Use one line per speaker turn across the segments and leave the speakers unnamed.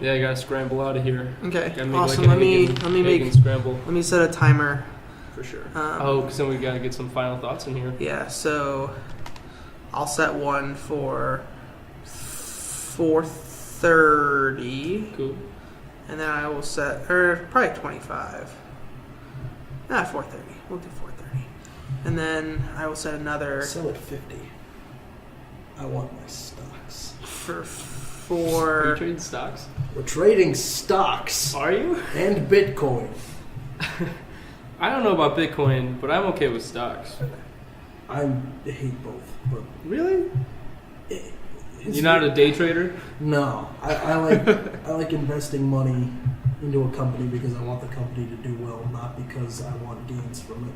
Yeah, I gotta scramble out of here.
Okay,
Gotta make
awesome.
like
Let me
scramble.
Let me set a timer.
For sure. Because then we gotta get some final thoughts in here.
Yeah, so I'll set one for 4:30.
Cool.
And then I will set, probably 25. 4:30. We'll do 4:30. And then I will set another
Sell at 50. I want my stocks.
for
Are you trading stocks?
We're trading stocks.
Are you?
And Bitcoin.
I don't know about Bitcoin, but I'm okay with stocks.
I hate both. But
Really? You're not a day trader?
No. I like investing money into a company because I want the company to do well, not because I want gains from it.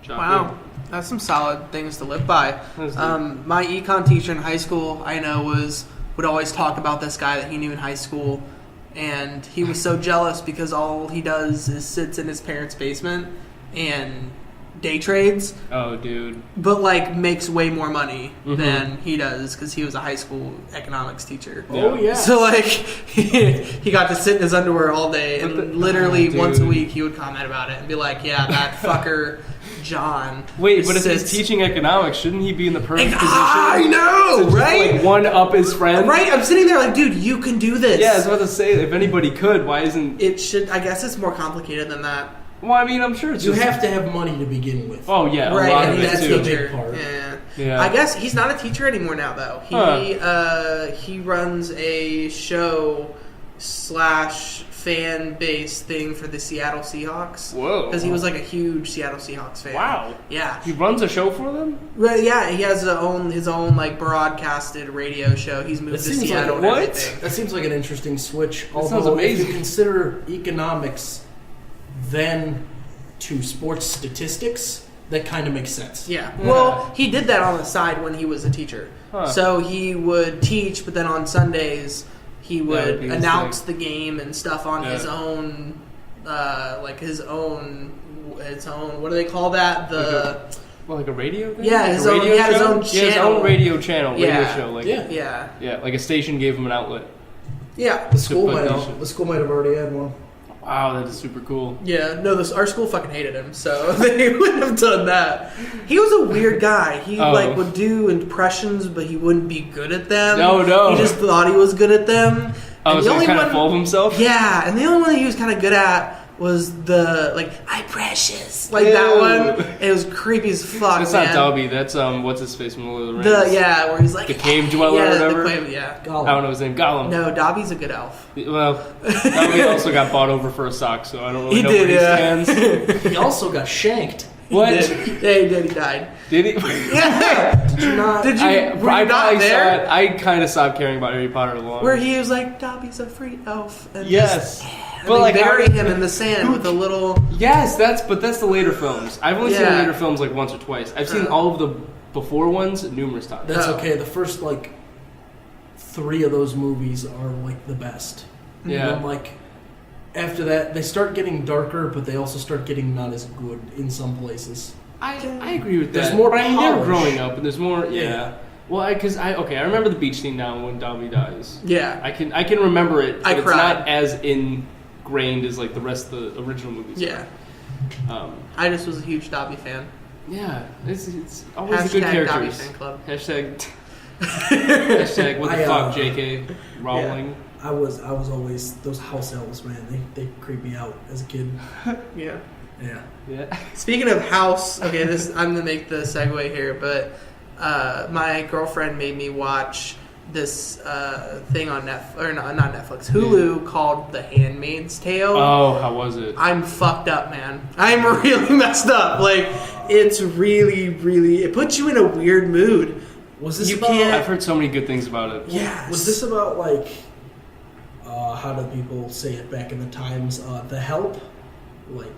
Wow, that's some solid things to live by.
That's
My econ teacher in high school, I know, would always talk about this guy that he knew in high school, and he was so jealous because all he does is sits in his parents' basement and day trades.
Oh, dude.
But like makes way more money than he does because he was a high school economics teacher.
Yeah.
Oh yeah.
So like he got to sit in his underwear all day, and literally once a week he would comment about it and be like, "Yeah, that fucker John."
Wait, but if he's teaching economics, shouldn't he be in the perfect position?
I know,
to
right?
Just, like, one up his friend.
Right, I'm sitting there like, dude, you can do this.
Yeah, I was about to say, if anybody could, why isn't
it? Should I guess it's more complicated than that.
Well, I mean, I'm sure it's
You
just...
have to have money to begin with.
Oh, yeah, a
Right,
lot
and
of it,
that's
too.
a big part.
Yeah. I guess he's not a teacher anymore now, though. He runs a show / fan-based thing for the Seattle Seahawks.
Whoa.
Because he was like a huge Seattle Seahawks fan.
Wow.
Yeah.
He runs a show for them?
Well, yeah, he has his own like broadcasted radio show. He's moved to Seattle and
what?
everything.
That seems like an interesting switch.
That sounds amazing.
If you consider economics then to sports statistics, that kind of makes sense.
Yeah. Well, he did that on the side when he was a teacher.
Huh.
So he would teach, but then on Sundays he would
be his
announce
thing.
the game and stuff on his own, his own. What do they call that?
Like a radio thing?
Yeah,
like
his
a
own.
radio
He had his
show?
own
He had his
channel.
own radio channel, radio show. Like,
Yeah.
Yeah, like a station gave him an outlet.
Yeah.
The school
put
might
that shit.
have. The school might have already had one.
Wow, that is super cool.
Yeah, no, our school fucking hated him, so they wouldn't have done that. He was a weird guy. He would do impressions, but he wouldn't be good at them.
No.
He just thought he was good at them.
Oh,
And
so he kind of full of himself?
Yeah, and the only one that he was kind of good at was the, like, "I precious." Like, that one. It was creepy as fuck,
That's
man.
not Dobby, that's, what's his face from Lord of the Rings?
Where he's like...
The cave dweller or whatever?
Gollum.
I don't know his name. Gollum.
No, Dobby's a good elf.
Well, Dobby also got bought over for a sock, so I don't really
He
know
did,
where he stands.
He also got shanked.
What?
He did. He died.
Did he?
Yeah.
Did you not?
Did you? Were you not there?
I kind of stopped caring about Harry Potter along.
Where he was like, Dobby's a free elf. And
Yes.
And
But
they
like
bury him in the sand with a little...
Yes, that's the later films. I've only seen the
Yeah.
later films like once or twice. I've seen all of the before ones numerous times.
That's okay. The first, 3 of those movies are, the best.
Yeah.
And then, after that, they start getting darker, but they also start getting not as good in some places.
I agree with that.
There's more
but I mean, they're
polish.
growing up, and there's more. Yeah. Well, I remember the beach scene now when Dobby dies.
Yeah.
I can remember it. But
I
it's
cried.
not as ingrained as the rest of the original movies.
Yeah. I just was a huge Dobby fan.
Yeah. It's always
Hashtag
the good characters.
Dobby fan club.
Hashtag what the fuck, J.K. Rowling.
I was always those house elves, man. They creep me out as a kid.
Yeah.
Yeah.
Speaking of house, okay, I'm gonna make the segue here, but my girlfriend made me watch this thing on not Netflix, Hulu, called The Handmaid's Tale.
Oh, how was it?
I'm fucked up, man. I'm really messed up. It's really, really... It puts you in a weird mood.
Was this
I've heard so many good things about it.
Yeah.
Was this about how do people say it back in the times? The Help?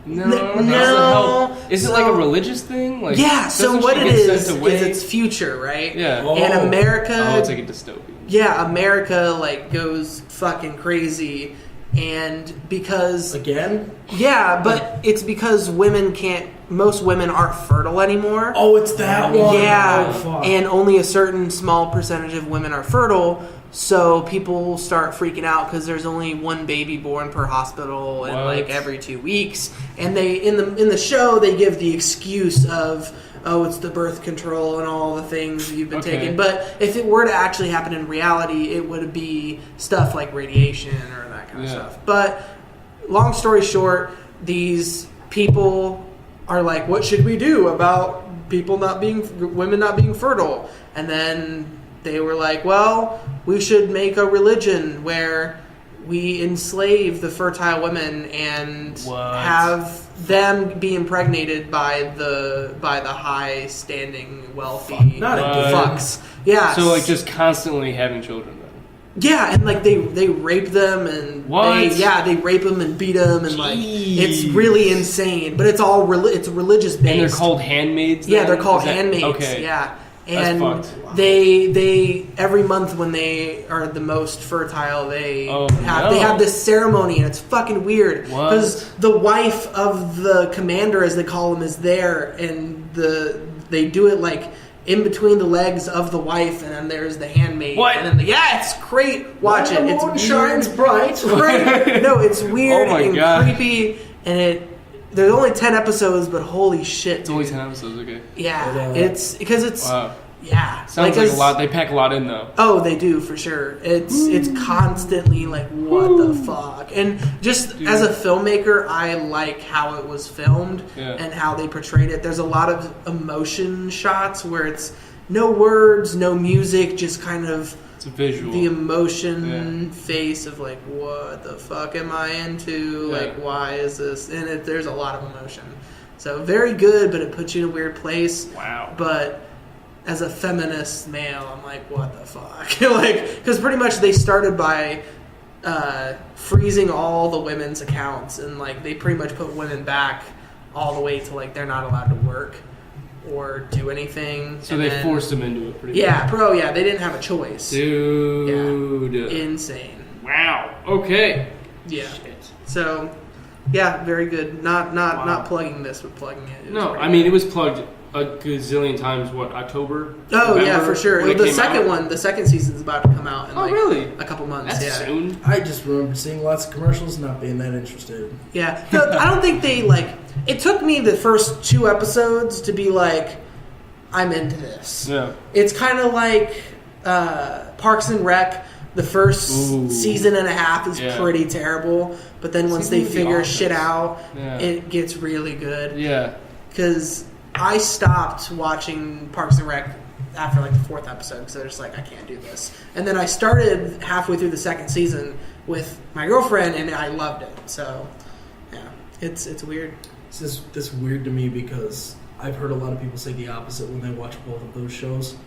No.
No.
Is it like a religious thing?
Yeah. So
doesn't
what
she
it
get
is
sent away?
it's future, right?
Yeah.
And America...
Oh, it's like a dystopian.
Yeah, America goes fucking crazy, and because
Again?
yeah, but it's because most women aren't fertile anymore.
Oh, it's that one.
Yeah,
Oh, fuck.
and only a certain small percentage of women are fertile. So people start freaking out because there's only one baby born per hospital, and
What?
like every 2 weeks. And they in the show they give the excuse of, oh, it's the birth control and all the things you've been taking. But if it were to actually happen in reality, it would be stuff like radiation or that kind of stuff. But long story short, these people are like, what should we do about women not being fertile? And then they were like, well, we should make a religion where we enslave the fertile women and have them be impregnated by the high standing wealthy fucks. Yeah.
So like just constantly having children then.
Yeah, and like they rape them and they rape them and beat them and like it's really insane. But it's all it's religious based.
And they're called handmaids.
Yeah, they're called handmaids. Okay. Yeah. And they every month when they are the most fertile, they have this ceremony, and it's fucking weird because the wife of the commander, as they call him, is there, and they do it like in between the legs of the wife, and then there's the handmaid.
What?
And then it's great. Watch it. It's
moon shines bright.
Right? No, it's weird and
God.
creepy, and there's only 10 episodes, but holy shit,
It's only 10 episodes, okay.
Yeah, it's because it's
sounds like a lot. They pack a lot in though.
Oh, they do for sure. It's constantly like, what the fuck? And just as a filmmaker, I like how it was filmed and how they portrayed it. There's a lot of emotion shots where it's no words, no music, just kind of
it's a visual.
The emotion face of like, what the fuck am I into? Like, why is this? And there's a lot of emotion. So very good, but it puts you in a weird place.
Wow.
But as a feminist male, I'm like, what the fuck? Like, because pretty much they started by freezing all the women's accounts, and like they pretty much put women back all the way to like they're not allowed to work or do anything.
So they forced them into it pretty
much. Yeah, they didn't have a choice.
Dude.
Yeah. Insane.
Wow. Okay.
Yeah. Shit. So, yeah, very good. Not plugging this, but plugging it.
No, I mean, it was plugged a gazillion times. What, October?
Oh,
November,
yeah, for sure.
The
second season's about to come out in
really?
a couple months.
That's soon.
I just remember seeing lots of commercials, not being that interested.
Yeah. I don't think they, it took me the first 2 episodes to be like, I'm into this. Yeah. It's kind of like Parks and Rec. The first season and a half is pretty terrible, but then once they figure shit out, it gets really good. Yeah. Because I stopped watching Parks and Rec after like the 4th episode because I was just like, I can't do this. And then I started halfway through the 2nd season with my girlfriend, and I loved it. So, yeah, it's weird.
It's weird to me because I've heard a lot of people say the opposite when they watch both of those shows.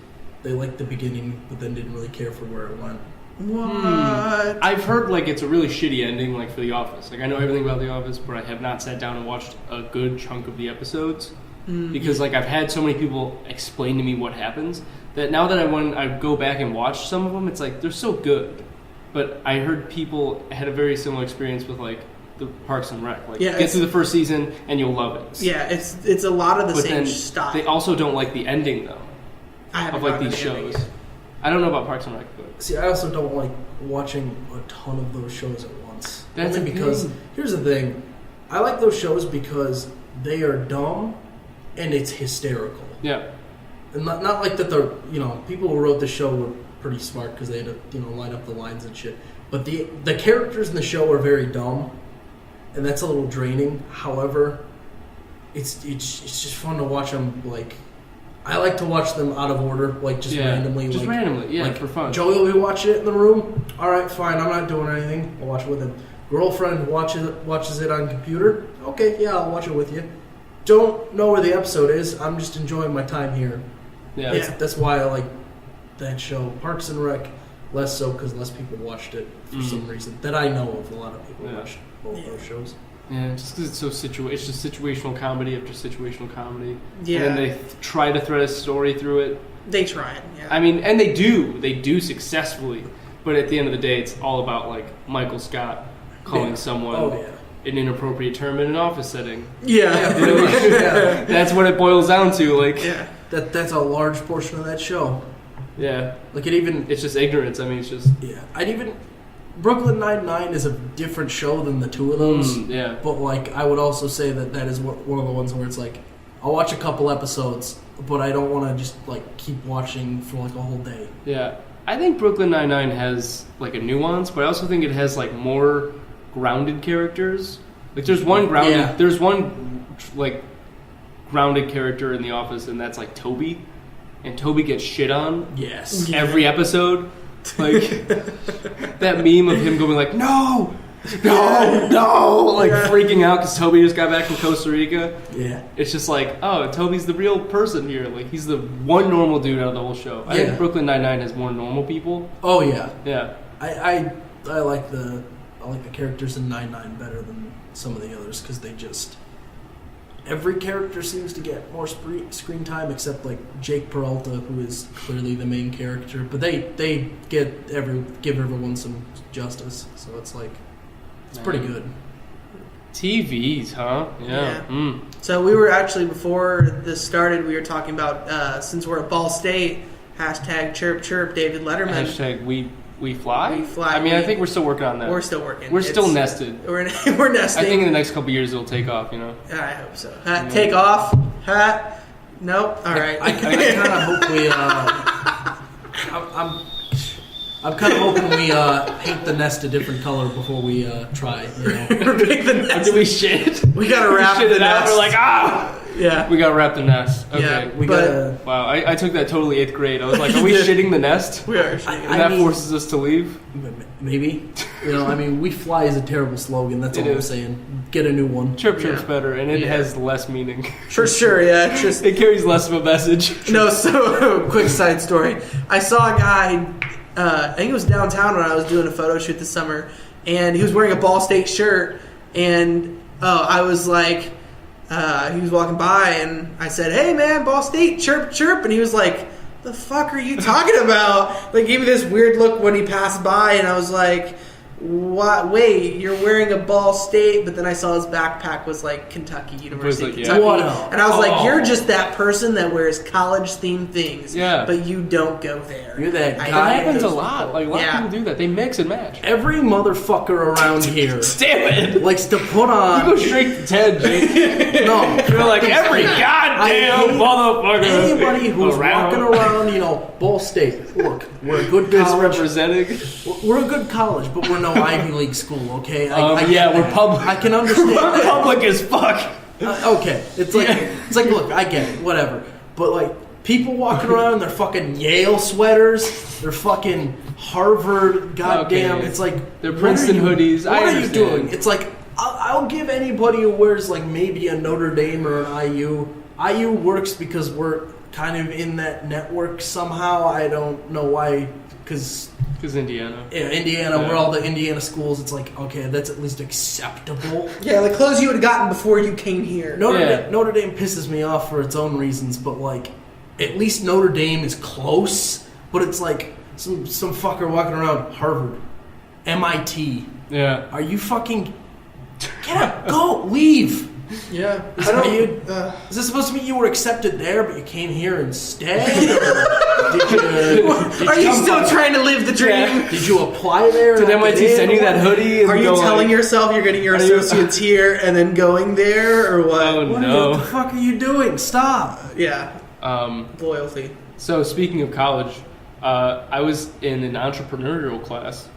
They liked the beginning, but then didn't really care for where it went.
What?
I've heard like it's a really shitty ending, like for The Office. Like I know everything about The Office, but I have not sat down and watched a good chunk of the episodes because like I've had so many people explain to me what happens that now that I go back and watch some of them, it's like they're so good. But I heard people had a very similar experience with like the Parks and Rec. Like get through the first season and you'll love it.
Yeah, it's a lot of the same style.
They also don't like the ending though.
Of
like these shows. I don't know about Parks and Rec, but
see, I also don't like watching a ton of those shows at once.
That's
only because here's the thing: I like those shows because they are dumb and it's hysterical.
Yeah,
and not like that. The people who wrote the show were pretty smart because they had to line up the lines and shit. But the characters in the show are very dumb, and that's a little draining. However, it's just fun to watch them like. I like to watch them out of order, like randomly.
Just randomly, for fun.
Joey will be watching it in the room. All right, fine. I'm not doing anything. I'll watch it with him. Girlfriend watches it on computer. Okay, yeah, I'll watch it with you. Don't know where the episode is. I'm just enjoying my time here. Yeah, that's why I like that show. Parks and Rec, less so because less people watched it for some reason that I know of. A lot of people watched both those shows.
Yeah, just because it's so it's just situational comedy after situational comedy. Yeah. And then they try to thread a story through it.
They tried, yeah.
I mean, and they do successfully. But at the end of the day, it's all about, like, Michael Scott calling someone an inappropriate term in an office setting.
Yeah.
That's what it boils down to, like.
Yeah. That's a large portion of that show.
Yeah.
Like it even.
It's just ignorance. I mean, it's just.
Yeah. Brooklyn Nine-Nine is a different show than the two of those.
Yeah.
But like, I would also say that is one of the ones where it's like, I'll watch a couple episodes, but I don't want to just like keep watching for like a whole day.
Yeah. I think Brooklyn Nine-Nine has like a nuance, but I also think it has like more grounded characters. Like there's one like grounded character in The Office, and that's like Toby, and Toby gets shit on.
Yes.
Every episode, like that meme of him going like no, like freaking out because Toby just got back from Costa Rica.
Yeah.
It's just like, oh, Toby's the real person here. Like he's the one normal dude out of the whole show. I think Brooklyn Nine-Nine has more normal people.
Oh yeah.
Yeah.
I like the characters in 9-9 better than some of the others because they just every character seems to get more screen time except like Jake Peralta, who is clearly the main character, but they give everyone some justice, so it's like it's pretty good.
TVs, huh? Yeah.
So we were actually, before this started, we were talking about since we're at Ball State, hashtag chirp chirp David Letterman.
Hashtag we fly?
We fly.
I mean, I think we're still working on that.
We're still working.
We're still nested.
We're nesting.
I think in the next couple of years it'll take off, you know?
I hope so. Take off. Hat. Nope. All right.
I kind of hope we I'm kind of hoping we paint the nest a different color before we try. You know?
Paint the nest.
Do we shit?
We gotta wrap
shit
the
it
nest.
out. We're like,
yeah.
We gotta wrap the nest. Okay.
Yeah,
we gotta.
Wow, I took that totally 8th grade. I was like, are we shitting the nest?
We are.
And that forces us to leave?
Maybe. You know, I mean, we fly is a terrible slogan. That's all I'm saying. Get a new one.
Chirp chirp's better, and it has less meaning.
For sure, yeah. It's just
it carries less of a message.
No, so quick side story. I saw a guy, I think it was downtown when I was doing a photo shoot this summer, and he was wearing a Ball State shirt, and I was like, he was walking by, and I said, hey man, Ball State, chirp chirp, and he was like, the fuck are you talking about? Like, gave me this weird look when he passed by, and I was like, what? Wait, you're wearing a Ball State, but then I saw his backpack was like Kentucky, University of Kentucky.
Yeah.
And I was like, you're just that person that wears college-themed things,
yeah,
but you don't go there.
You're that guy.
That happens a lot. Like, a lot of people do that. They mix and match.
Every motherfucker around here
damn it,
likes to put on...
You go straight to 10, Jake.
No.
You're like, every goddamn motherfucker.
Anybody who's walking around, you know, Ball State. Look, we're a good college.
Representing.
We're a good college, but we're no Ivy League school, okay?
We're public.
I can understand
we're public as fuck.
Okay, it's like, look, I get it, whatever. But like, people walking around in their fucking Yale sweaters, their fucking Harvard, goddamn, it's like
they're Princeton hoodies.
What are you doing? It's like I'll give anybody who wears like maybe a Notre Dame or an IU. IU works because we're kind of in that network somehow. I don't know why, because
Indiana.
Yeah, Indiana, we're all the Indiana schools. It's like, okay, that's at least acceptable.
Yeah, like clothes you had gotten before you came here.
Notre Dame pisses me off for its own reasons, but like, at least Notre Dame is close. But it's like some fucker walking around Harvard, MIT.
Yeah.
Are you fucking... Get up, go, leave.
Yeah.
Is this supposed to mean you were accepted there, but you came here instead?
Are you still trying to live the dream?
Yeah. Did you apply there?
Did MIT send you that hoodie?
Are you telling yourself you're getting your associates here and then going there, or what?
Oh, no.
What the fuck are you doing? Stop.
Yeah. Loyalty.
So speaking of college, I was in an entrepreneurial class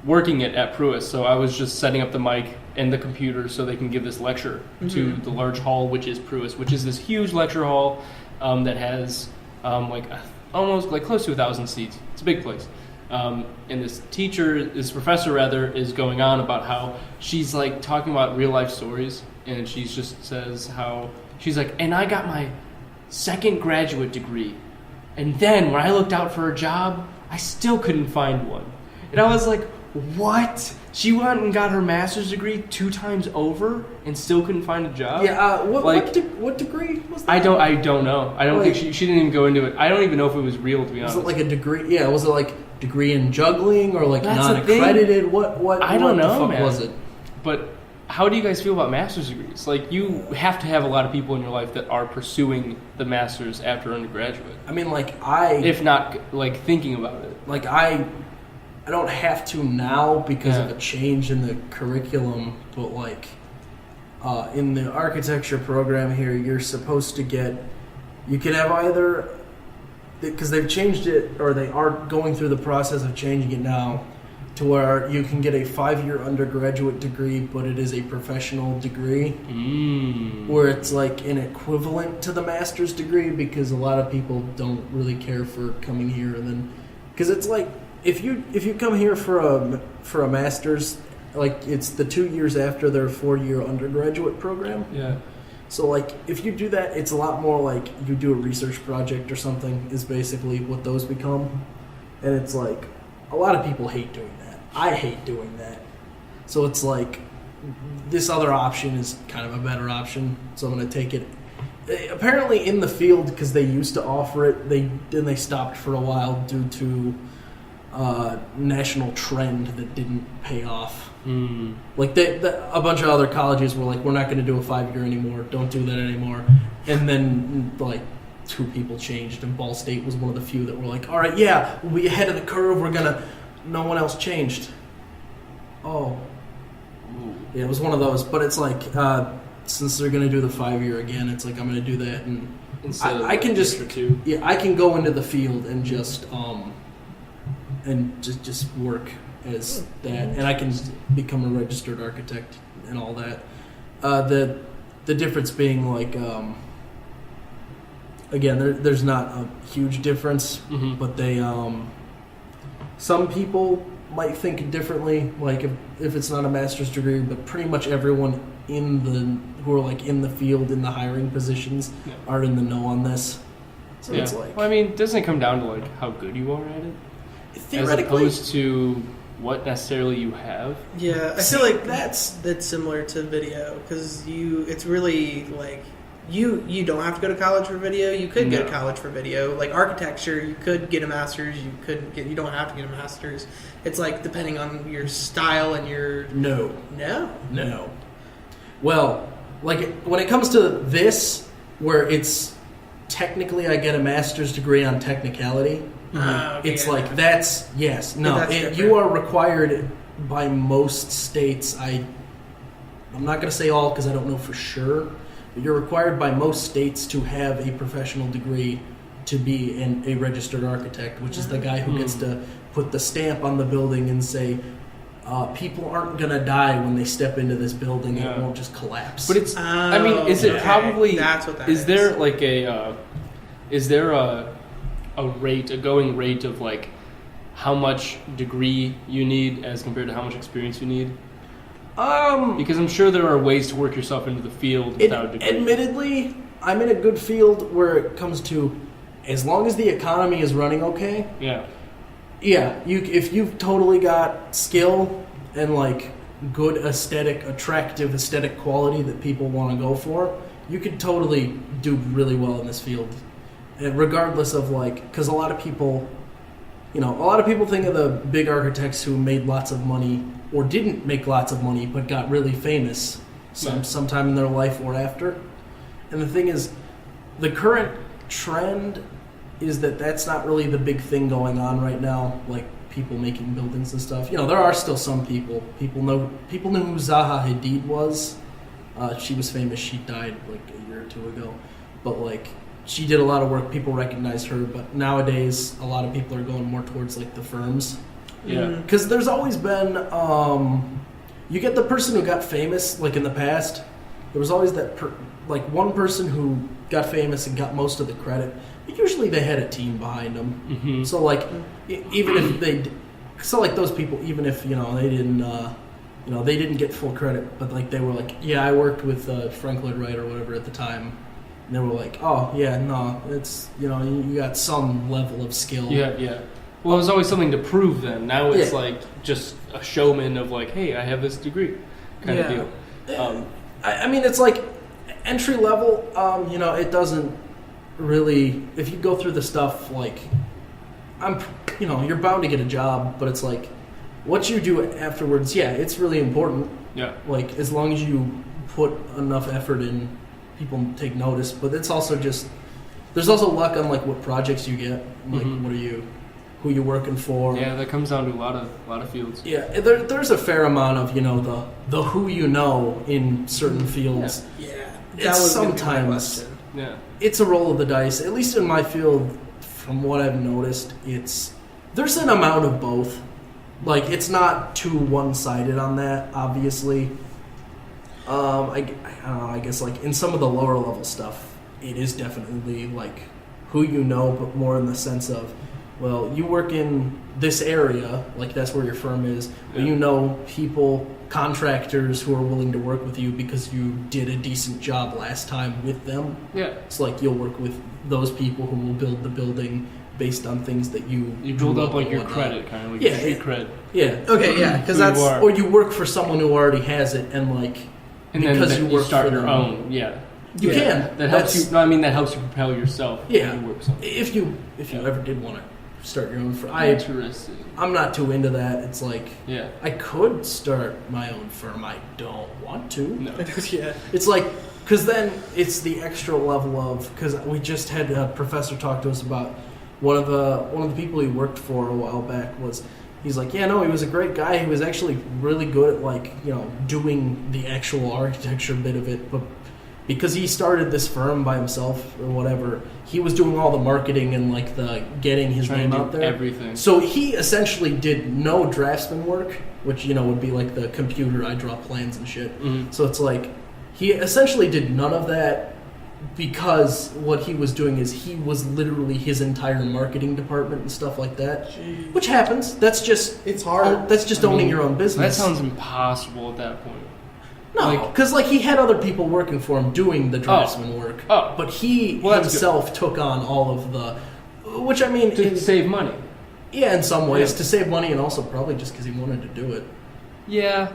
working it at Pruis, so I was just setting up the mic and the computer so they can give this lecture to the large hall, which is Pruis, which is this huge lecture hall that has almost like close to 1,000 seats. It's a big place. And this professor is going on about how she's like talking about real life stories, and she just says how she's like, and I got my second graduate degree, and then when I looked out for a job, I still couldn't find one. And I was like, what? She went and got her master's degree 2 times over and still couldn't find a job?
Yeah, what degree was that?
I don't know. I don't think she didn't even go into it. I don't even know if it was real, to be honest.
Was it like a degree? Yeah, was it like degree in juggling or like non-accredited? What
I don't know,
the fuck
man.
was it?
But how do you guys feel about master's degrees? Like, you have to have a lot of people in your life that are pursuing the master's after undergraduate.
I mean, like,
if not, like, thinking about it.
Like, I don't have to now because of a change in the curriculum, but, like, in the architecture program here, you're supposed to get, you can have either, because they've changed it, or they are going through the process of changing it now, to where you can get a 5-year undergraduate degree, but it is a professional degree, where it's like an equivalent to the master's degree, because a lot of people don't really care for coming here, and then because it's like if you come here for a master's, like it's the 2 years after their 4-year undergraduate program.
Yeah.
So like if you do that, it's a lot more like you do a research project or something. Is basically what those become, and it's like a lot of people hate doing that. I hate doing that. So it's like this other option is kind of a better option, so I'm going to take it. Apparently in the field, because they used to offer it, they stopped for a while due to national trend that didn't pay off. Like a bunch of other colleges were like, we're not going to do a 5-year anymore, don't do that anymore. And then like 2 people changed, and Ball State was one of the few that were like, all right, yeah, we'll be ahead of the curve, we're going to... No one else changed. Oh. Yeah, it was one of those. But it's like, since they're going to do the 5-year again, it's like I'm going to do that. And I can just, I can go into the field and just work as that. And I can become a registered architect and all that. The difference being like, again, there's not a huge difference, but they... Some people might think differently, like if it's not a master's degree, but pretty much everyone who are like in the field, in the hiring positions, are in the know on this. So it's like,
well, I mean, doesn't it come down to like how good you are at it,
theoretically,
as opposed to what necessarily you have?
Yeah, I feel like that's similar to video, because it's really like. You don't have to go to college for video. You could go to college for video. Like architecture, you could get a master's. You don't have to get a master's. It's like depending on your style and your...
No.
Well,
like when it comes to this, where it's technically I get a master's degree on technicality, it's like that's... Yes. No. You are required by most states. I'm not going to say all because I don't know for sure. You're required by most states to have a professional degree to be a registered architect, which is the guy who gets to put the stamp on the building and say, people aren't going to die when they step into this building. It won't just collapse.
But it's, I mean, is it probably...
That's what that
is. There like is there a rate, a going rate of like how much degree you need as compared to how much experience you need? Because I'm sure there are ways to work yourself into the field without a degree.
Admittedly, I'm in a good field where it comes to, as long as the economy is running okay.
Yeah.
Yeah, if you've totally got skill and like good attractive aesthetic quality that people want to go for, you could totally do really well in this field. And regardless of like, because a lot of people think of the big architects who made lots of money or didn't make lots of money but got really famous sometime in their life or after. And the thing is, the current trend is that that's not really the big thing going on right now, like people making buildings and stuff. You know, there are still some people. People knew who Zaha Hadid was. She was famous. She died like a year or 2 ago. But like, she did a lot of work. People recognized her. But nowadays, a lot of people are going more towards like the firms.
Yeah.
Because there's always been, you get the person who got famous, like in the past. There was always that, one person who got famous and got most of the credit. But usually they had a team behind them. Mm-hmm. So like, even if those people, even if they didn't get full credit, but like they were like, yeah, I worked with Frank Lloyd Wright or whatever at the time. And they were like, oh yeah, no, it's you got some level of skill.
Yeah. Well, there's always something to prove then. Now it's like just a showman of like, hey, I have this degree kind of deal.
I mean, it's like entry level, it doesn't really, if you go through the stuff, like, you're bound to get a job, but it's like, what you do afterwards, yeah, it's really important.
Yeah.
Like, as long as you put enough effort in, people take notice. But it's also just, there's also luck on, like, what projects you get. Like, who you're working for.
Yeah, that comes down to a lot of fields.
Yeah, there's a fair amount of, the who you know in certain fields.
Yeah.
It's sometimes, it's a roll of the dice. At least in my field, from what I've noticed, there's an amount of both. Like, it's not too one-sided on that, obviously. I don't know, I guess, like, in some of the lower level stuff, it is definitely, like, who you know, but more in the sense of, well, you work in this area, like, that's where your firm is, but you know people, contractors who are willing to work with you because you did a decent job last time with them.
Yeah.
It's like you'll work with those people who will build the building based on things that you
build up, like, your credit, kind of like your street cred.
Yeah.
Okay, yeah, because that's...
Or you work for someone who already has it, and, like,
and
because
then
you work
start
for
your
them,
own, yeah.
You can.
That helps you. No, I mean, that helps you propel yourself.
Yeah.
When you work something.
If you ever did want to start your own firm,
Interesting.
I'm not too into that. It's like,
yeah,
I could start my own firm. I don't want to.
No.
Yeah.
It's like, because then it's the extra level of, because we just had a professor talk to us about one of the people he worked for a while back was, he's like, yeah, no, he was a great guy. He was actually really good at, like, doing the actual architecture bit of it, but because he started this firm by himself or whatever, he was doing all the marketing and, like, the getting his name out there.
Everything.
So he essentially did no draftsman work, which, would be like the computer, I draw plans and shit.
Mm-hmm.
So it's like, he essentially did none of that because what he was doing is he was literally his entire marketing department and stuff like that.
Jeez.
Which happens. That's just...
It's hard.
That's just owning your own business.
That sounds impossible at that point.
No, because he had other people working for him doing the draftsman work.
Oh.
But he himself took on all of the... Which, I mean...
To save money.
Yeah, in some ways. To save money, and also probably just because he wanted to do it.
Yeah.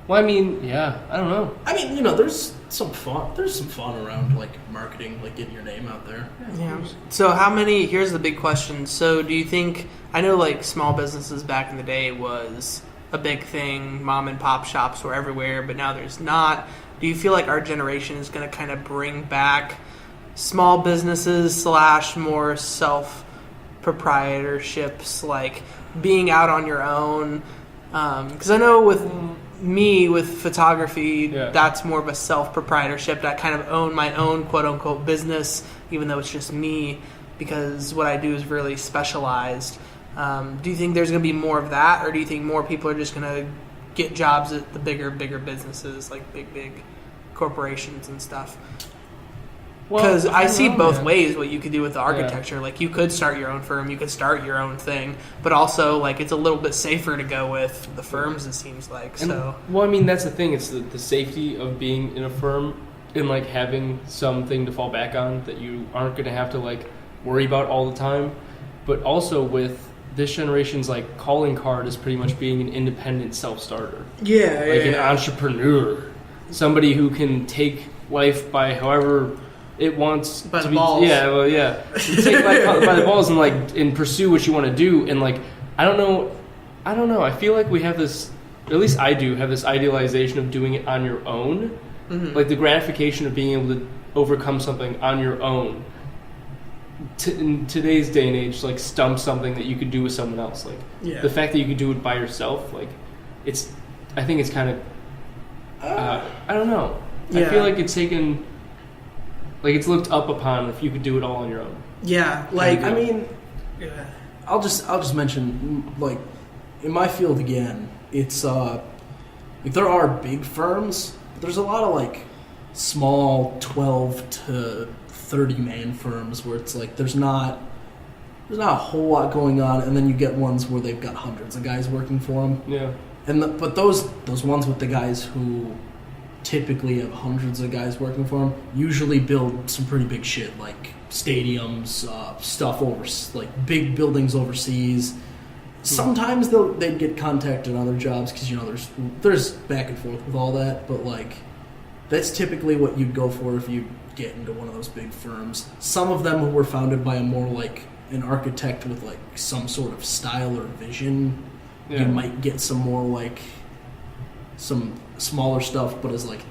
Well, I mean, yeah, I don't know.
I mean, there's some fun. There's some fun around, like, marketing, like, getting your name out there.
Yeah. So here's the big question. So do you think, I know, like, small businesses back in the day was a big thing. Mom and pop shops were everywhere, but now there's not. Do you feel like our generation is going to kind of bring back small businesses / more self-proprietorships, like being out on your own? Because I know with me, with photography, that's more of a self-proprietorship. I kind of own my own quote-unquote business, even though it's just me, because what I do is really specialized. Do you think there's going to be more of that, or do you think more people are just going to get jobs at the bigger businesses, like big corporations and stuff? Because I see both ways what you could do with the architecture. Yeah. Like, you could start your own firm, you could start your own thing, but also, like, it's a little bit safer to go with the firms, it seems like. So,
well, I mean, that's the thing. It's the safety of being in a firm and, like, having something to fall back on that you aren't going to have to, like, worry about all the time. But also with this generation's, like, calling card is pretty much being an independent self-starter.
Yeah.
Like an entrepreneur. Somebody who can take life by however it wants
by
to
the
be.
Balls.
Yeah, well, yeah. Take life by the balls and, like, and pursue what you want to do. And, like, I don't know. I feel like we have this, at least I do, have this idealization of doing it on your own. Mm-hmm. Like, the gratification of being able to overcome something on your own. In today's day and age, like, stump something that you could do with someone else. Like, the fact that you could do it by yourself, like, I think it's kind of, I don't know. I feel like it's taken, like, it's looked up upon if you could do it all on your own.
Yeah, like,
I mean, I'll just mention, like, in my field again, it's like, there are big firms, but there's a lot of, like, small 12 to 30-man firms where it's like there's not a whole lot going on, and then you get ones where they've got hundreds of guys working for them.
Yeah.
But those ones with the guys who typically have hundreds of guys working for them usually build some pretty big shit, like stadiums, stuff over, like, big buildings overseas. Sometimes they'd get contacted on other jobs because, there's back and forth with all that, but, like, that's typically what you'd go for if you get into one of those big firms. Some of them were founded by a more, like, an architect with, like, some sort of style or vision.
Yeah.
You might get some more like some smaller stuff, but it's like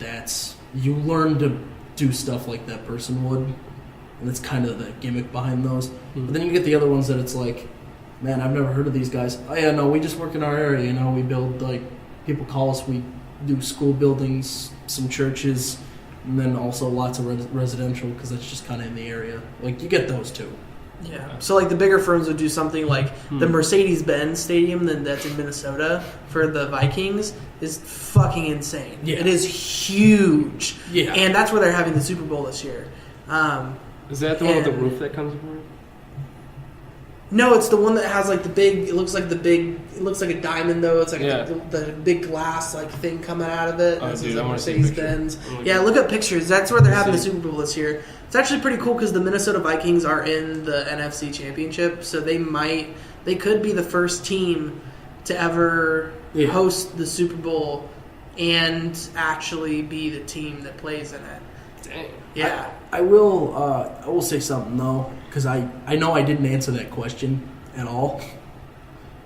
you learn to do stuff like that person would, and that's kind of the gimmick behind those. But then you get the other ones that it's like, man, I've never heard of these guys. Oh yeah, no, we just work in our area. We build, like, people call us. We do school buildings, some churches, and then also lots of residential because that's just kind of in the area. Like, you get those too.
Yeah. So, like, the bigger firms would do something like the Mercedes-Benz Stadium that's in Minnesota for the Vikings is fucking insane.
Yeah.
It is huge.
Yeah.
And that's where they're having the Super Bowl this year.
Is that the one with the roof that comes apart?
No, it's the one that has like the big. It looks like a diamond though. It's like the big glass like thing coming out of it.
Oh,
this
dude,
is
I
like
want to see
Mercedes-Benz. Yeah, look up pictures. That's where they're having the Super Bowl this year. It's actually pretty cool because the Minnesota Vikings are in the NFC Championship, so they could be the first team to ever host the Super Bowl and actually be the team that plays in it.
Dang.
Yeah.
I will say something though, because I know I didn't answer that question at all.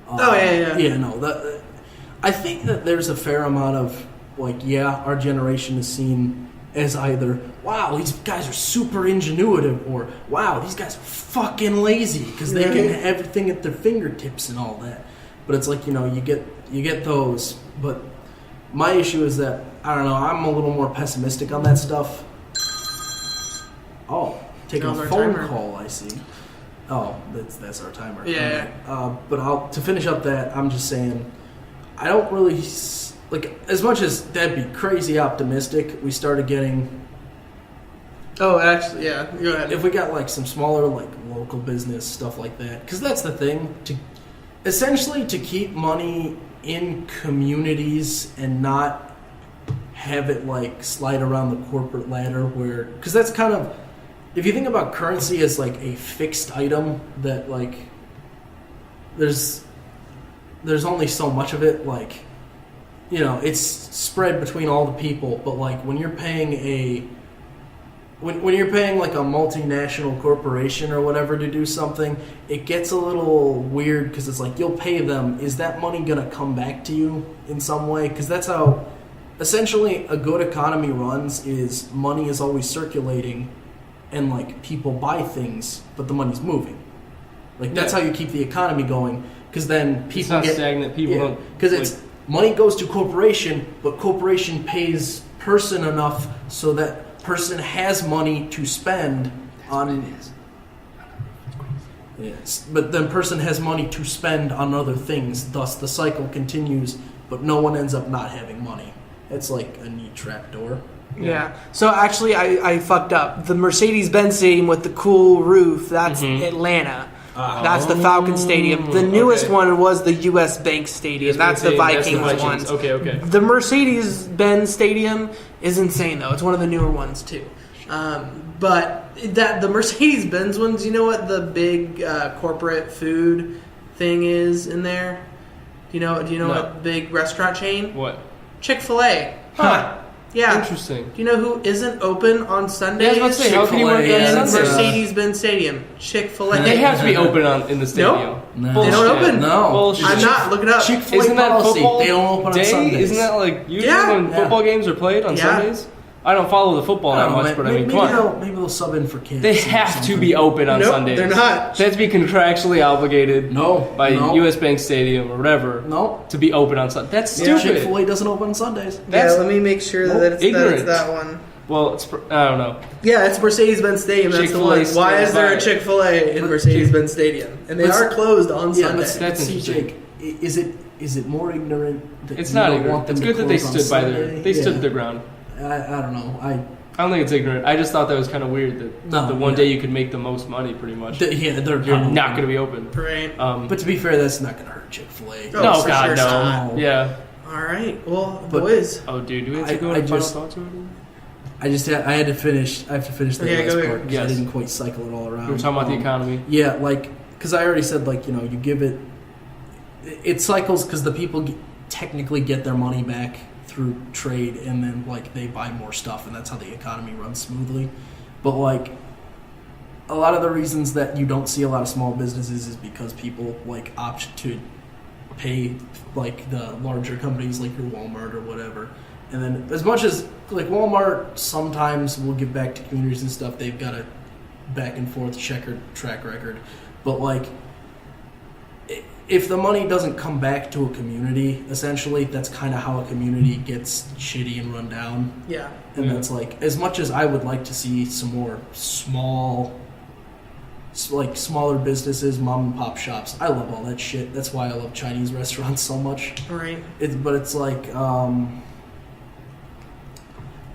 Yeah.
No, I think that there's a fair amount of like, our generation is seen as either, wow, these guys are super ingenuitive, or wow, these guys are fucking lazy because they can have everything at their fingertips and all that. But it's like, you get those. But my issue is that, I don't know, I'm a little more pessimistic on that stuff. Oh, taking a phone call, I see. Oh, that's our timer.
Yeah.
But to finish up that, I'm just saying, I don't really, like, as much as that'd be crazy optimistic, we started getting...
Oh, actually, yeah, go ahead.
If we got, like, some smaller, like, local business, stuff like that, because that's the thing, essentially to keep money in communities and not have it, like, slide around the corporate ladder where... Because that's kind of... If you think about currency as like a fixed item that like there's only so much of it, like it's spread between all the people, but like when you're paying when you're paying like a multinational corporation or whatever to do something, it gets a little weird because it's like you'll pay them, is that money going to come back to you in some way? Because that's how essentially a good economy runs, is money is always circulating. And, like, people buy things, but the money's moving. Like, that's how you keep the economy going. Because then people
it's not stagnant. People don't...
Because it's... Money goes to corporation, but corporation pays person enough so that person has money to spend on... Yes. But then person has money to spend on other things. Thus, the cycle continues, but no one ends up not having money. It's like a neat trapdoor.
Yeah. So actually, I fucked up. The Mercedes-Benz Stadium with the cool roof, that's Atlanta. That's the Falcon Stadium. The newest one was the U.S. Bank Stadium. That's the Vikings one.
Okay.
The Mercedes-Benz Stadium is insane, though. It's one of the newer ones, too. But the Mercedes-Benz ones, you know what the big corporate food thing is in there? Do you know what big restaurant chain?
What?
Chick-fil-A.
Huh.
Yeah.
Interesting.
Do you know who isn't open on Sundays?
Yeah, I was about to say, how can you work on Sundays?
Mercedes-Benz Stadium. Chick-fil-A.
They have to be open in the stadium.
No.
They don't open.
No.
Bullshit.
I'm not. Look it up.
Chick-fil-A
Isn't that
policy,
football
they don't open on Sundays.
Isn't that like usually when football games are played on Sundays? I don't follow the football that much, but I mean, come on.
Maybe they'll sub in for kids.
They have to be open on Sundays.
They're not.
They have to be contractually obligated by U.S. Bank Stadium or whatever to be open on Sundays. That's stupid.
Chick-fil-A doesn't open on Sundays.
Let me make sure that it's that one.
Well, I don't know.
Yeah, it's Mercedes-Benz Stadium. That's the one. Why is there a Chick-fil-A in Mercedes-Benz Stadium? And they are closed on Sunday.
That's interesting.
Is it more ignorant that
it's
you
not
don't
ignorant.
want them
It's
to
good that they
close on
stood by
Sunday?
They stood their ground.
I don't know.
I don't think it's ignorant. I just thought that was kind of weird that the one day you could make the most money, pretty much.
They're
You're not going to be open.
Right.
But to be fair, that's not going to hurt Chick-fil-A.
No, God, no. Yeah.
All right. Well, boys.
Oh, dude, do we have to go into final thoughts already?
I have to finish the last part because I didn't quite cycle it all around.
We were talking about the economy.
Yeah, because I already said, you give it cycles because the people technically get their money back through trade, and then they buy more stuff, and that's how the economy runs smoothly. But a lot of the reasons that you don't see a lot of small businesses is because people opt to pay like the larger companies like your Walmart or whatever. And then as much as like Walmart sometimes will give back to communities and stuff, they've got a back and forth checkered track record. But like, if the money doesn't come back to a community, essentially, that's kind of how a community gets shitty and run down.
Yeah.
And that's like, as much as I would like to see some more smaller businesses, mom and pop shops, I love all that shit. That's why I love Chinese restaurants so much.
Right.
But it's like, I'm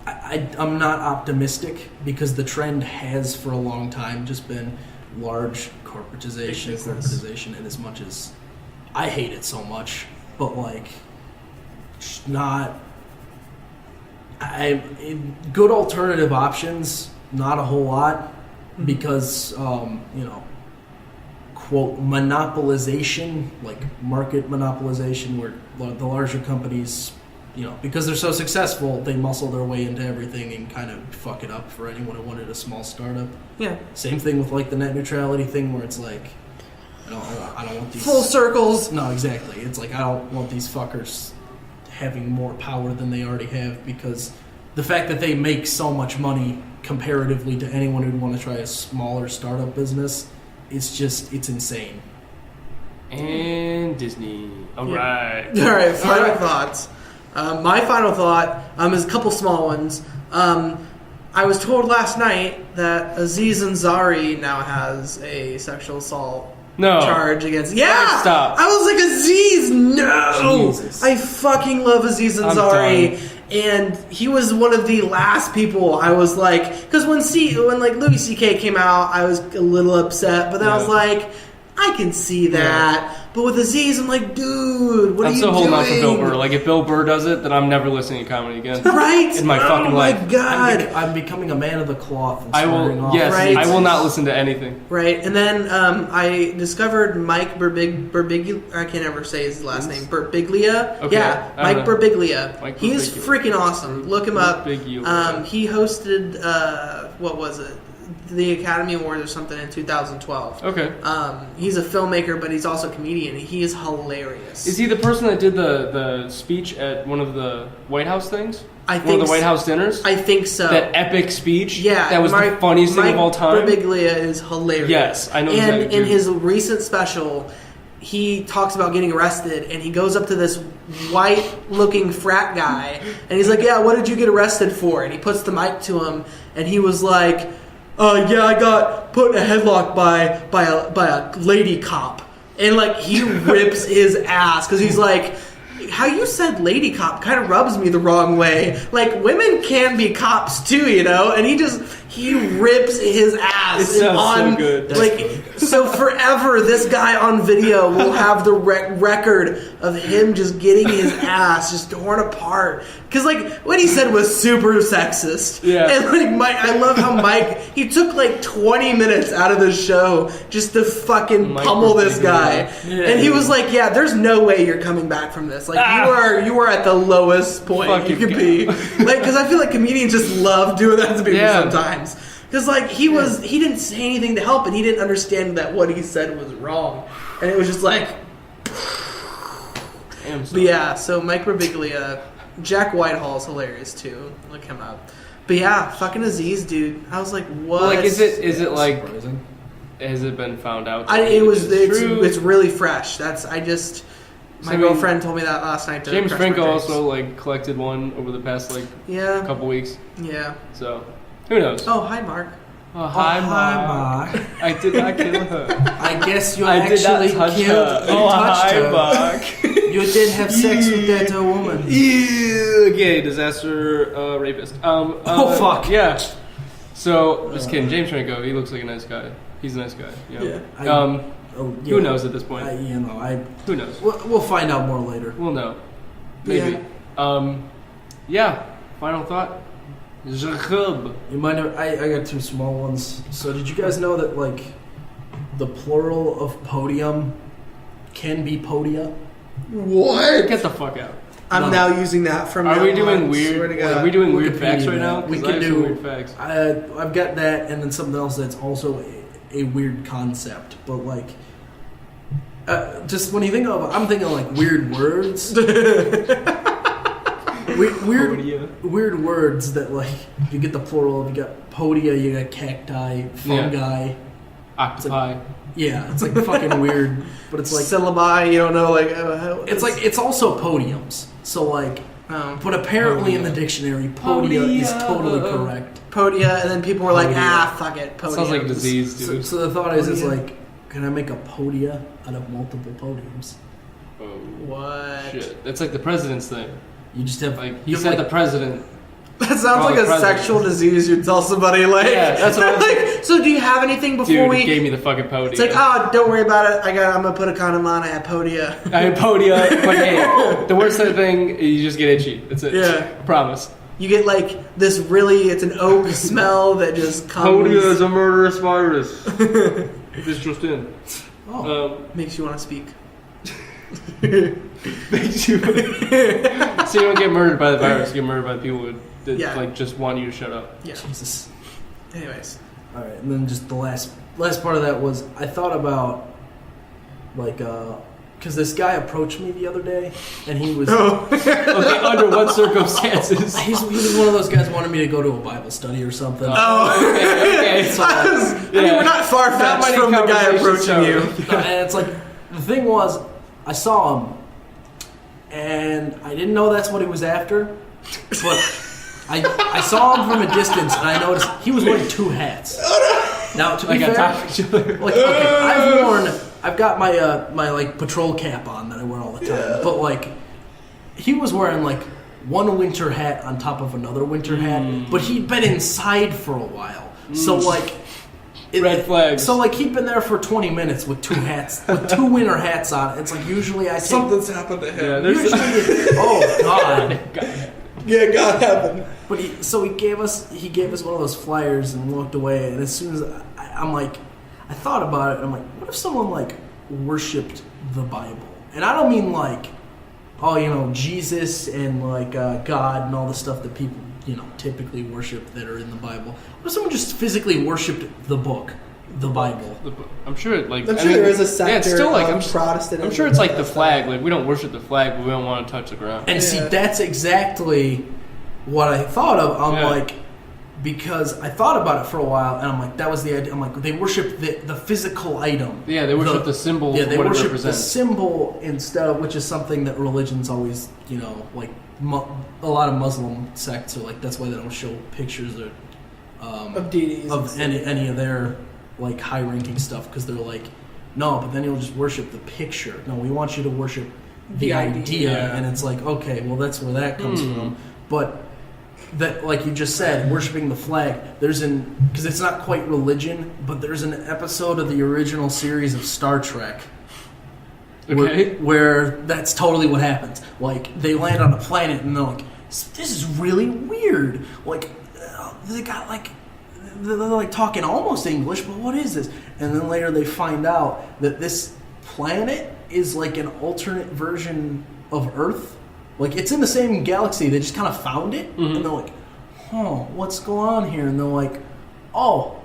not optimistic because the trend has for a long time just been large corporatization, and as much as I hate it so much, but like, not good alternative options, not a whole lot, because quote monopolization, like market monopolization, where the larger companies, because they're so successful, they muscle their way into everything and kind of fuck it up for anyone who wanted a small startup.
Yeah.
Same thing with like the net neutrality thing, where it's like, I don't want these
full circles.
No, exactly. It's like I don't want these fuckers having more power than they already have, because the fact that they make so much money comparatively to anyone who'd want to try a smaller startup business, it's insane.
And Disney. All right.
All right. Final thoughts. My final thought is a couple small ones. I was told last night that Aziz Ansari now has a sexual assault charge against. Yeah,
stop.
I was like, Aziz, no.
Jesus.
I fucking love Aziz Ansari, and he was one of the last people I was like, because when like Louis C.A.P. came out, I was a little upset, but then I was like, I can see that. Yeah. But with Aziz, I'm like, dude, what are you doing?
I'm so holding on for Bill Burr. Like, if Bill Burr does it, then I'm never listening to comedy again.
Right?
In my fucking life.
Oh my God.
I'm becoming a man of the cloth. And
I will. Yes,
right?
I will not listen to anything.
Right, and then I discovered Mike Birbiglia. I can't ever say his last name. Birbiglia.
Okay,
yeah, Mike Birbiglia.
Mike
He's
Birbiglia.
freaking awesome. Look him up.
Birbiglia.
He hosted what was it? The Academy Awards or something in 2012.
Okay.
He's a filmmaker, but he's also a comedian. He is hilarious.
Is he the person that did the speech at one of the White House things?
I think
one of the White House dinners?
I think so.
That epic speech?
Yeah.
That was the funniest thing of all time?
Mike Birbiglia is hilarious.
Yes, I know
And
exactly.
in his recent special, he talks about getting arrested, and he goes up to this white-looking frat guy, and he's like, yeah, what did you get arrested for? And he puts the mic to him, and he was like, yeah, I got put in a headlock by a lady cop. And, like, he rips his ass, because he's like, how you said lady cop kind of rubs me the wrong way. Like, women can be cops, too, And he rips his ass.
It sounds so good.
Like, so forever, this guy on video will have the record of him just getting his ass just torn apart. Because, like, what he said was super sexist.
Yeah.
And, like, I love how Mike, he took, like, 20 minutes out of the show just to fucking pummel this guy.
Yeah.
And he was like, yeah, there's no way you're coming back from this. Like, you are at the lowest point you could be. Like, because I feel like comedians just love doing that to people sometimes. Because, like, he didn't say anything to help, and he didn't understand that what he said was wrong. And it was just like... But yeah, so Mike Birbiglia... Jack Whitehall's hilarious, too. Look him up. But yeah, fucking Aziz, dude. I was like, what?
Like, is it like...
surprising.
Has it been found out?
It's really fresh. My girlfriend told me that last night.
James Franco also, like, collected one over the past, like, couple weeks.
Yeah.
So, who knows?
Oh, hi, Mark.
Oh, hi, Mark. I did not kill her.
I guess you
I
actually
did not touch
killed
her. Oh,
touched
hi,
her.
Mark.
You did have sex with that woman.
Okay, disaster rapist.
Oh, fuck.
Yeah. So, just kidding. James Franco, he looks like a nice guy. He's a nice guy. Yeah. Who knows at this point? Who knows?
We'll find out more later.
We'll know. Maybe. Yeah. Final thought. Jacob.
You mind if I got two small ones. So did you guys know that, like, the plural of podium can be podia?
What?
Get the fuck out.
I'm now using that from.
Are we doing
Swear to God.
Are we doing weird
Wikipedia
facts right now?
We
'Cause I
can
have some
do
weird facts.
I've got that, and then something else that's also a weird concept. But like, Just when you think of, I'm thinking like weird words. Weird words that like you get the plural of. You got podia, you got cacti, fungi,
octopi.
It's like fucking weird, but it's like
syllabi. You don't know like
it's also podiums. So like, but apparently in the dictionary, podia is totally correct.
Podia, and then people were like, fuck it, podia.
Sounds like a disease, dude.
So the thought is like, can I make a podia out of multiple podiums?
Oh,
what?
Shit. That's like the president's thing.
You just have
like you said the president.
That sounds like a sexual disease you'd tell somebody like.
Yeah, that's what
like. So do you have anything before
Dude, he gave me the fucking podia.
It's like, don't worry about it. I'm gonna put a condom on. I have podia.
I have podia. But hey, the worst thing, you just get itchy. That's it.
Yeah.
Promise.
You get like this it's an oak smell that just comes.
Podia is a murderous virus. This just in.
Makes you want to speak.
Makes you. So you don't get murdered by the virus. You get murdered by the people that like just want you to shut up.
Yeah.
Jesus.
Anyways.
All right, and then just the last part of that was I thought about like because this guy approached me the other day and he was
okay. Under what circumstances?
He was one of those guys who wanted me to go to a Bible study or something.
Okay.
So, I mean, we're not far fetched from the guy approaching you.
And it's like the thing was, I saw him, and I didn't know that's what he was after, but I saw him from a distance, and I noticed he was wearing two hats. Now, to be fair, like okay, I've got my like patrol cap on that I wear all the time, but like he was wearing like one winter hat on top of another winter hat, but he'd been inside for a while, so like.
Red flags.
So like he'd been there for 20 minutes with two winter hats on. It's like usually I take,
something's happened to him.
Yeah,
oh God.
Yeah, God happened.
But he gave us one of those flyers and walked away. And as soon as I'm like, I thought about it. I'm like, what if someone like worshipped the Bible? And I don't mean like, Jesus and like God and all the stuff that people typically worship that are in the Bible. What if someone just physically worshipped the book, the Bible?
I'm sure
there is a sector
it's still like
Protestant.
I'm sure it's like the flag. Like we don't worship the flag, but we don't want to touch the ground.
And see, that's exactly what I thought of. I'm like, because I thought about it for a while, and I'm like, that was the idea. I'm like, they worship the physical item.
Yeah, they worship the symbol.
Yeah, they
what
worship
it represents.
the symbol instead of, which is something that religions always, like a lot of Muslim sects are like. That's why they don't show pictures
of deities
of any of their like high-ranking stuff, because they're like, no, but then you'll just worship the picture. No, we want you to worship the idea, and it's like, okay, well, that's where that comes from. But that, like you just said, worshiping the flag, because it's not quite religion, but there's an episode of the original series of Star Trek where that's totally what happens. Like, they land on a planet and they're like, this is really weird. Like, they got like, they're like talking almost English, but what is this? And then later they find out that this planet is like an alternate version of Earth. Like, it's in the same galaxy. They just kind of found it, and they're like, what's going on here? And they're like, oh,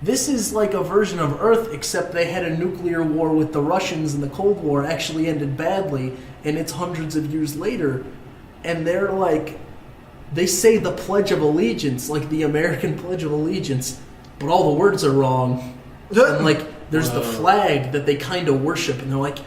this is like a version of Earth, except they had a nuclear war with the Russians, and the Cold War actually ended badly, and it's hundreds of years later. And they're like, they say the Pledge of Allegiance, like the American Pledge of Allegiance, but all the words are wrong. And like, there's the flag that they kind of worship, and they're like,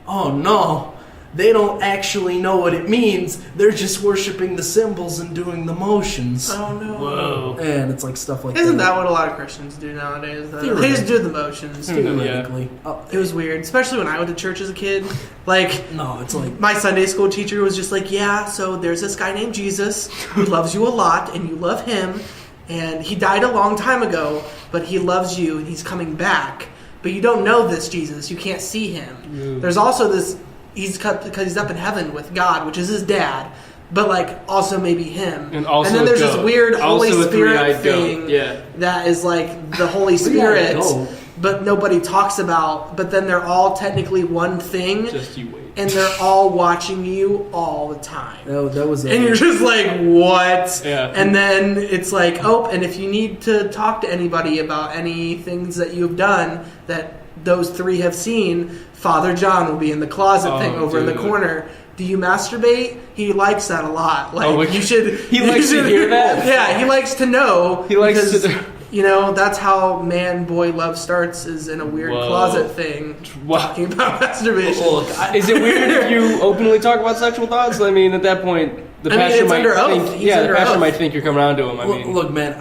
oh no, they don't actually know what it means. They're just worshiping the symbols and doing the motions.
Oh no.
Whoa.
And it's like stuff like
Isn't that what a lot of Christians do nowadays? They just do the motions.
Theoretically.
It was weird, especially when I went to church as a kid. Like,
no, it's like,
my Sunday school teacher was just like, yeah, so there's this guy named Jesus who loves you a lot, and you love him, and he died a long time ago, but he loves you, and he's coming back. But you don't know this Jesus. You can't see him. There's also this, because he's up in heaven with God, which is his dad, but like also maybe him. And then there's this weird Holy Spirit thing that is like the Holy Spirit, but nobody talks about. But then they're all technically one thing.
Just you wait.
And they're all watching you all the time.
That was
and you're just like, what?
Yeah.
And then it's like, and if you need to talk to anybody about any things that you've done that those three have seen, Father John will be in the closet thing over in the corner. Do you masturbate? He likes that a lot. Like you should.
He likes to hear that.
Yeah, he likes to know.
He likes to.
You know, that's how man-boy love starts, is in a weird closet thing, talking about masturbation.
Look, is it weird if you openly talk about sexual thoughts? I mean, at that point, the pastor might think you're coming on to him. I mean,
look, man,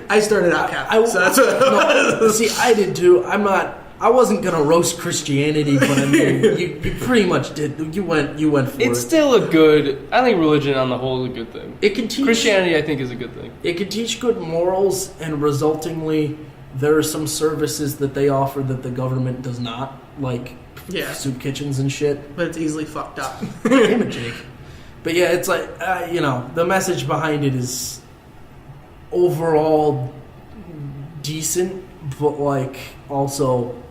I started out Catholic, so that's what
see, I did too. I wasn't gonna roast Christianity, but I mean, you pretty much did. You went for it.
It's still a good. I think religion on the whole is a good thing.
It can teach
Christianity. I think is a good thing.
It can teach good morals, and resultingly, there are some services that they offer that the government does not, like soup kitchens and shit.
But it's easily fucked up.
Damn it, Jake. But yeah, it's like the message behind it is overall decent, but like also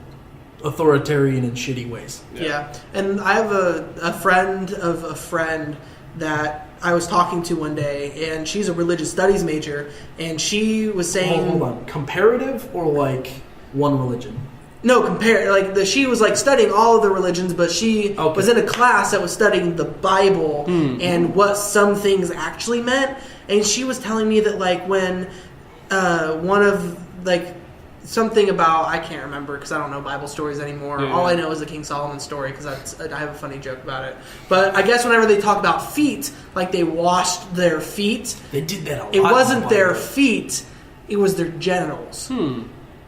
authoritarian in shitty ways.
Yeah. And I have a friend of a friend that I was talking to one day, and she's a religious studies major, and she was saying...
Hold on. Comparative or like one religion?
No, compare. Like she was like studying all of the religions, but she was in a class that was studying the Bible and what some things actually meant. And she was telling me that like when one of like... something about, I can't remember because I don't know Bible stories anymore.
Yeah.
All I know is the King Solomon story because I have a funny joke about it. But I guess whenever they talk about feet, like they washed their feet.
They did that a lot.
It wasn't their feet, it was their genitals.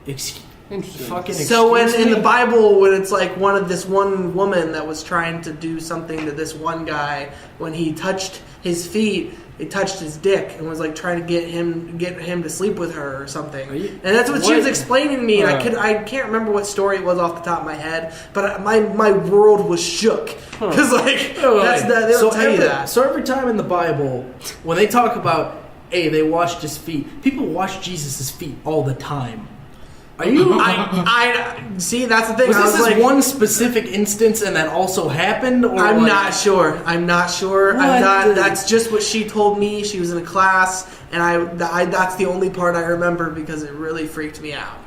Interesting.
So when in the Bible, when it's like this one woman that was trying to do something to this one guy, when he touched his feet, it touched his dick and was like trying to get him to sleep with her or something. And that's what she was explaining to me. And I can't remember what story it was off the top of my head, but my world was shook because they'll tell you that.
So every time in the Bible, when they talk about they washed his feet, people wash Jesus' feet all the time. Are you?
I see. That's the thing.
Was this like one specific instance, and that also happened? Or
I'm not sure. I'm not. That's just what she told me. She was in a class, and I that's the only part I remember because it really freaked me out.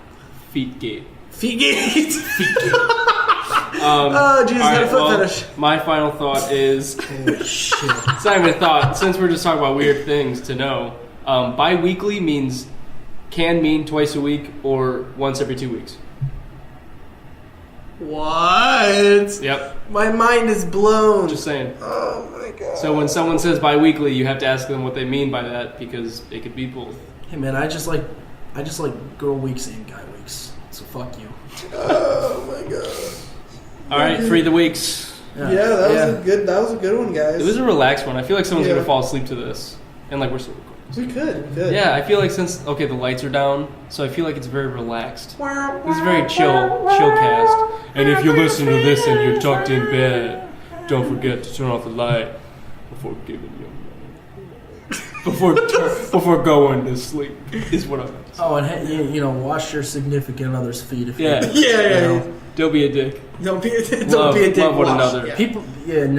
Feetgate.
Oh, Jesus got a foot fetish.
My final thought is, it's not even a thought. Since we're just talking about weird things to know, bi-weekly can mean twice a week or once every 2 weeks.
What?
Yep.
My mind is blown.
Just saying.
Oh my god.
So when someone says bi-weekly, you have to ask them what they mean by that because it could be both.
Hey man, I just like girl weeks and guy weeks. So fuck you.
Oh my god.
All right, free the weeks.
Yeah, that was a good one, guys.
It was a relaxed one. I feel like someone's gonna fall asleep to this, and like we're still recording.
We could.
Yeah, I feel like since the lights are down, so I feel like it's very relaxed. This is very chill cast. And if you listen to this and you're tucked in bed, don't forget to turn off the light before giving before going to sleep. Is what I'm.
Oh, and wash your significant other's feet if
yeah.
you.
Don't be a dick.
Don't be a dick.
Love one another.
Yeah.
People in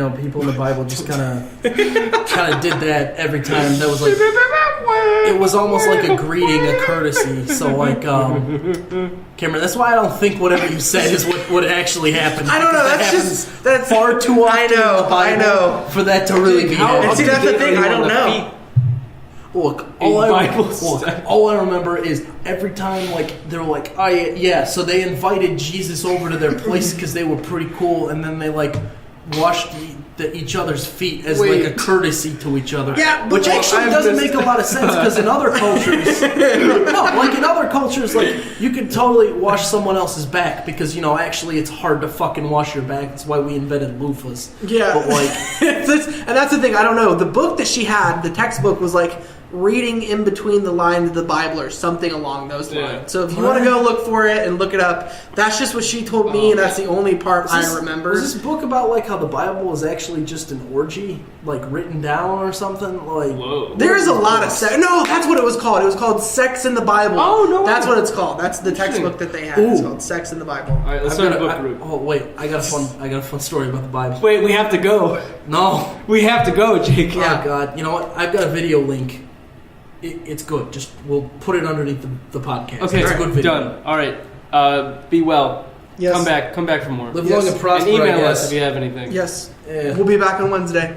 the Bible just kind of did that every time. That was like, it was almost like a greeting, a courtesy. So like, Cameron, that's why I don't think whatever you said is what actually happened.
I don't know. That's
far too often.
I know.
For that to really be happening.
See, that's the thing. I don't know.
Look, all I remember is every time, like, they're like, oh, yeah, so they invited Jesus over to their place because they were pretty cool, and then they, like, washed each other's feet as, like, a courtesy to each other.
Yeah,
which actually doesn't make a lot of sense because in other cultures, like, you can totally wash someone else's back because, actually it's hard to fucking wash your back. That's why we invented loofahs.
Yeah.
But, like...
and that's the thing, I don't know. The book that she had, the textbook was, like, reading in between the lines of the Bible or something along those lines. So if you want to go look for it and look it up, that's just what she told me, and that's the only part I remember.
Was this book about like how the Bible was actually just an orgy, like written down or something? Like,
whoa.
There's a lot of sex. No, that's what it was called. It was called Sex in the Bible.
Oh no,
that's what it's called. That's the textbook that they had. It's called Sex in the Bible.
All right, let's start the book group.
Oh wait, I got a fun story about the Bible.
Wait, we have to go.
No,
we have to go, Jake.
Oh God, you know what? I've got a video link. It's good. Just we'll put it underneath the podcast.
Okay,
it's a good video.
Done. All right. Be well.
Yes.
Come back for more.
Live
Yes.
long and prosper.
And email
I
us
guess.
if you have anything.
Yes.
Yeah.
We'll be back on Wednesday.